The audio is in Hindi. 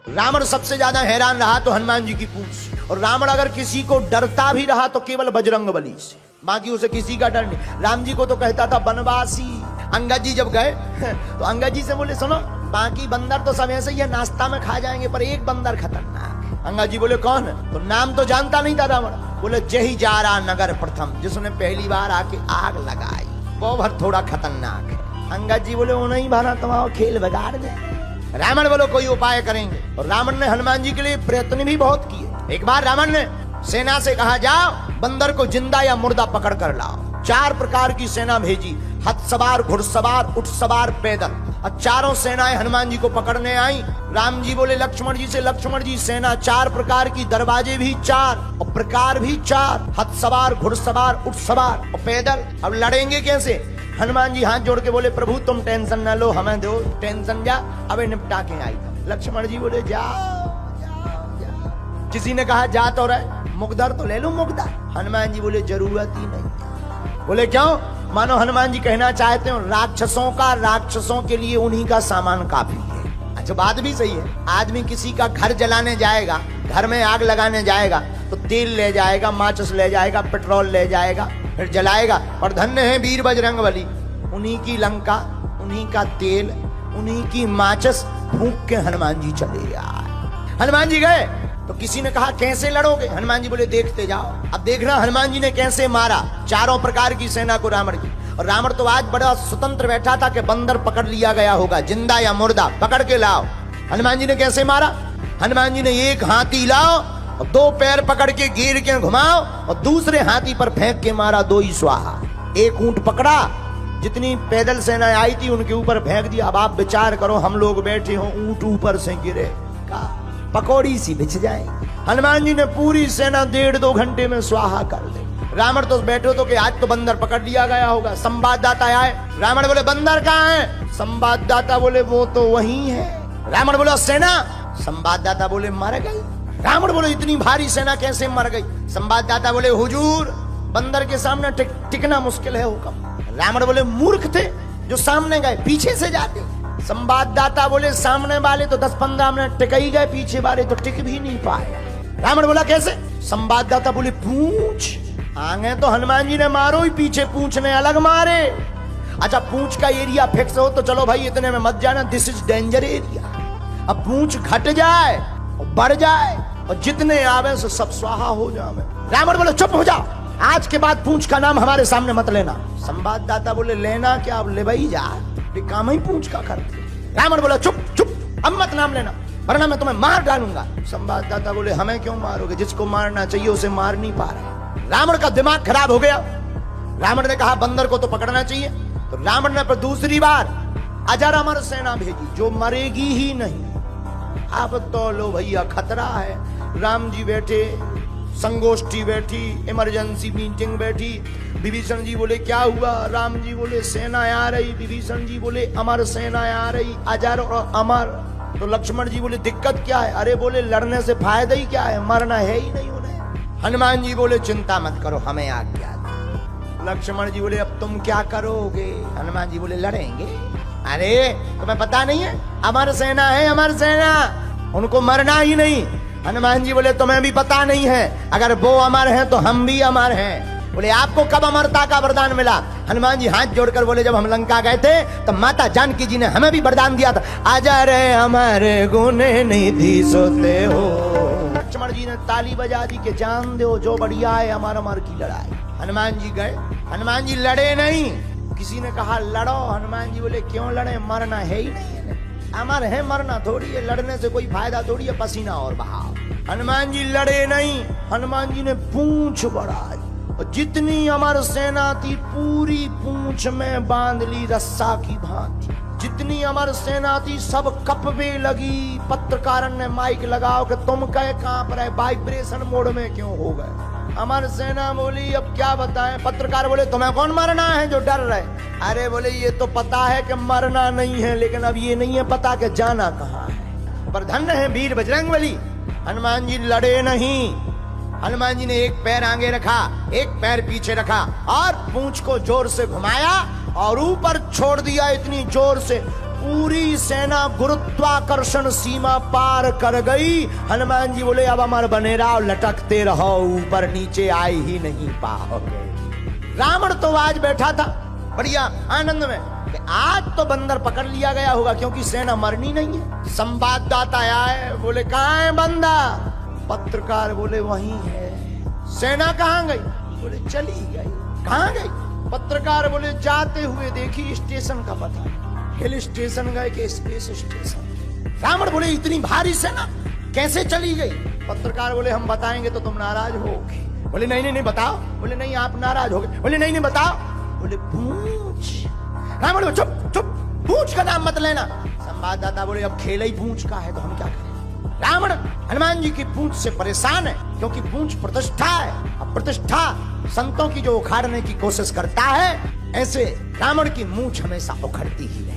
रावण सबसे ज्यादा हैरान रहा तो हनुमान जी की पूंछ, और रावण अगर किसी को डरता भी रहा तो केवल बजरंगबली से, बाकी उसे किसी का डर नहीं। राम जी को तो कहता था बनवासी। अंगद जी जब गए तो अंगद जी से बोले सुनो, बाकी बंदर तो सब ऐसे ही है, नाश्ता में खा जाएंगे, पर एक बंदर खतरनाक। अंगद जी बोले कौन है? तो नाम तो जानता नहीं था रावण। बोले जही जा रहा नगर प्रथम, जिसने पहली बार आके आग लगाई, वो भर थोड़ा खतरनाक है। अंगद जी बोले वो नहीं भाना, तुम्हारा खेल बिगाड़ दे। रावण बोलो कोई उपाय करेंगे, और रावण ने हनुमान जी के लिए प्रयत्न भी बहुत किए। एक बार रावण ने सेना से कहा जाओ बंदर को जिंदा या मुर्दा पकड़ कर लाओ। 4 प्रकार की सेना भेजी, हथ सवार, घुड़सवार, ऊंट सवार, पैदल, और चारों सेनाएं हनुमान जी को पकड़ने आई। राम जी बोले लक्ष्मण जी से, लक्ष्मण जी सेना 4 प्रकार की, दरवाजे भी 4 और प्रकार भी 4, हथ सवार, घुड़सवार, ऊंट सवार और पैदल। अब लड़ेंगे कैसे? हनुमान जी हाथ जोड़ के बोले प्रभु तुम टेंशन ना लो, हमें दो टेंशन, जा अबे निपटा के आई। लक्ष्मण जी बोले जाओ जाओ जाओ। किसी ने कहा जा तो रहे, मुकदर तो ले लो मुकदर। हनुमान जी बोले जरूरत ही नहीं। बोले क्यों? मानो हनुमान जी कहना चाहते हो राक्षसों के लिए उन्हीं का सामान काफी है। अच्छा बात भी सही है। आदमी किसी का घर जलाने जाएगा, घर में आग लगाने जाएगा तो तेल ले जाएगा, माचिस ले जाएगा, पेट्रोल ले जाएगा, फिर जलाएगा। और धन्य है वीर बजरंगबली, उन्हीं की लंका, उन्हीं का तेल, उन्हीं की माचिस फूंक के हनुमान जी चले आए। हनुमान जी गए तो किसी ने कहा कैसे लड़ोगे? हनुमान जी बोले देखते जाओ। अब देखना हनुमान जी ने कैसे मारा 4 प्रकार की सेना को रावण की। और रावण तो आज बड़ा स्वतंत्र बैठा था कि बंदर पकड़ लिया गया होगा, जिंदा या मुर्दा पकड़ के लाओ। हनुमान जी ने कैसे मारा? हनुमान जी ने एक हाथी लाओ और 2 पैर पकड़ के घेर के घुमाओ और दूसरे हाथी पर फेंक के मारा, 2 ही स्वाहा। एक ऊंट पकड़ा, जितनी पैदल सेना आई थी उनके ऊपर फेंक दिया। अब आप विचार करो, हम लोग बैठे हो, ऊंट ऊपर से गिरे, का पकौड़ी सी बिछ जाए। हनुमान जी ने पूरी सेना 1.5-2 घंटे में स्वाहा कर दी। रावण तो बैठो तो कि आज तो बंदर पकड़ लिया गया होगा। संवाददाता आए, रावण बोले बंदर कहाँ है? संवाददाता बोले वो तो वही है। रावण बोला सेना? संवाददाता बोले मर गई। रावण बोले इतनी भारी सेना कैसे मर गई? संवाददाता बोले हुजूर बंदर के सामने टिकना मुश्किल है हुक्म। रावण बोले मूर्ख थे जो सामने गए, पीछे से जाते। संवाददाता बोले सामने वाले तो 10-15 मिनट टिक ही गए, पीछे वाले तो टिक भी नहीं पाए। रावण बोला कैसे? संवाददाता बोले पूंछ आगे तो हनुमान जी ने मारो ही, पीछे पूंछ ने अलग मारे। अच्छा पूंछ का एरिया फिक्स हो तो चलो भाई इतने में मत जाना, दिस इज डेंजर एरिया। अब पूंछ घट जाए और बढ़ जाए और जितने आवे से सब स्वाहा हो जावे। रावण बोले चुप हो जाओ, आज के बाद पूंछ का नाम हमारे सामने मत लेना। संवाददाता बोले लेना क्या, अब ले भाई जा, काम ही पूंछ का करते। रावण बोला चुप चुप, अब मत नाम लेना वरना मैं तुम्हें मार डालूंगा। संवाददाता बोले हमें क्यों मारोगे, जिसको मारना चाहिए उसे मार नहीं पा रहे। रावण का दिमाग खराब हो गया। रावण ने कहा बंदर को तो पकड़ना चाहिए, तो रावण ने पर दूसरी बार अजर अमर सेना भेजी जो मरेगी ही नहीं। अब तो लो भैया खतरा है। राम जी बैठे, संगोष्ठी बैठी, इमरजेंसी मीटिंग बैठी। विभीषण जी बोले क्या हुआ? राम जी बोले सेना आ रही। विभीषण जी बोले अमर सेना आ रही, अजर और अमर। तो लक्ष्मण जी बोले दिक्कत क्या है? अरे बोले लड़ने से फायदा ही क्या है, मरना है ही नहीं उन्हें। हनुमान जी बोले चिंता मत करो, हमें आज्ञा दो। लक्ष्मण जी बोले अब तुम क्या करोगे? हनुमान जी बोले लड़ेंगे। अरे तुम्हें पता नहीं है अमर सेना है, अमर सेना, उनको मरना ही नहीं। हनुमान जी बोले तुम्हें भी पता नहीं है, अगर वो अमर है तो हम भी अमर हैं। बोले आपको कब अमरता का वरदान मिला? हनुमान जी हाथ जोड़कर बोले जब हम लंका गए थे तो माता जानकी जी ने हमें भी वरदान दिया था, अजर हमारे गुने निधि सोते हो। लक्ष्मण जी ने ताली बजा दी कि जान दो जो बढ़िया है अमर अमर की लड़ाई। हनुमान जी गए, हनुमान जी लड़े नहीं। किसी ने कहा लड़ो, हनुमान जी बोले क्यों लड़े, मरना है ही नहीं, अमर है, मरना थोड़ी है, लड़ने से कोई फायदा थोड़ी है, पसीना और बहाओ। हनुमान जी लड़े नहीं। हनुमान जी ने पूंछ बढ़ाई और जितनी अमर सेना थी पूरी पूंछ में बांध ली रस्सा की भांति। जितनी अमर सेना थी सब कपवे लगी। पत्रकारन ने माइक लगाओ कि तुम कहे कहां पर है, वाइब्रेशन मोड में क्यों हो गए? अमर सेना बोली अब क्या बताएं। पत्रकार बोले तुम्हें कौन मरना है जो डर रहे? अरे बोले ये तो पता है कि मरना नहीं है, लेकिन अब ये नहीं है पता कि जाना कहां है। पर धन्य है वीर बजरंगबली, हनुमान जी लड़े नहीं। हनुमान जी ने एक पैर आगे रखा, एक पैर पीछे रखा और पूंछ को जोर से घुमाया और ऊपर छोड़ दिया इतनी जोर से पूरी सेना गुरुत्वाकर्षण सीमा पार कर गई। हनुमान जी बोले अब अमर बने रहो, लटकते रहो, ऊपर नीचे आए ही नहीं पाओगे। रावण तो आज बैठा था बढ़िया आनंद में कि आज तो बंदर पकड़ लिया गया होगा, क्योंकि सेना मरनी नहीं है। संवाददाता आए, बोले कहाँ है बंदर? पत्रकार बोले वहीं है। सेना कहाँ गई? बोले चली गई। कहाँ गई? पत्रकार बोले जाते हुए देखी, स्टेशन का पता नहीं। हिल स्टेशन गए कि स्पेस स्टेशन। रावण बोले इतनी भारी सेना कैसे चली गई? पत्रकार बोले हम बताएंगे तो तुम नाराज होगे। बोले नहीं नहीं नहीं बताओ। बोले नहीं आप नाराज होगे। बोले नहीं नहीं बताओ। बोले पूछ। रावण बोले चुप चुप, पूछ का नाम मत लेना। संवाददाता बोले अब खेल ही पूछ का है तो हम क्या करें? रावण हनुमान जी की पूंछ से परेशान है, क्योंकि पूंछ प्रतिष्ठा है। अब प्रतिष्ठा संतों की जो उखाड़ने की कोशिश करता है, ऐसे रावण की मूंछ हमेशा उखड़ती ही है।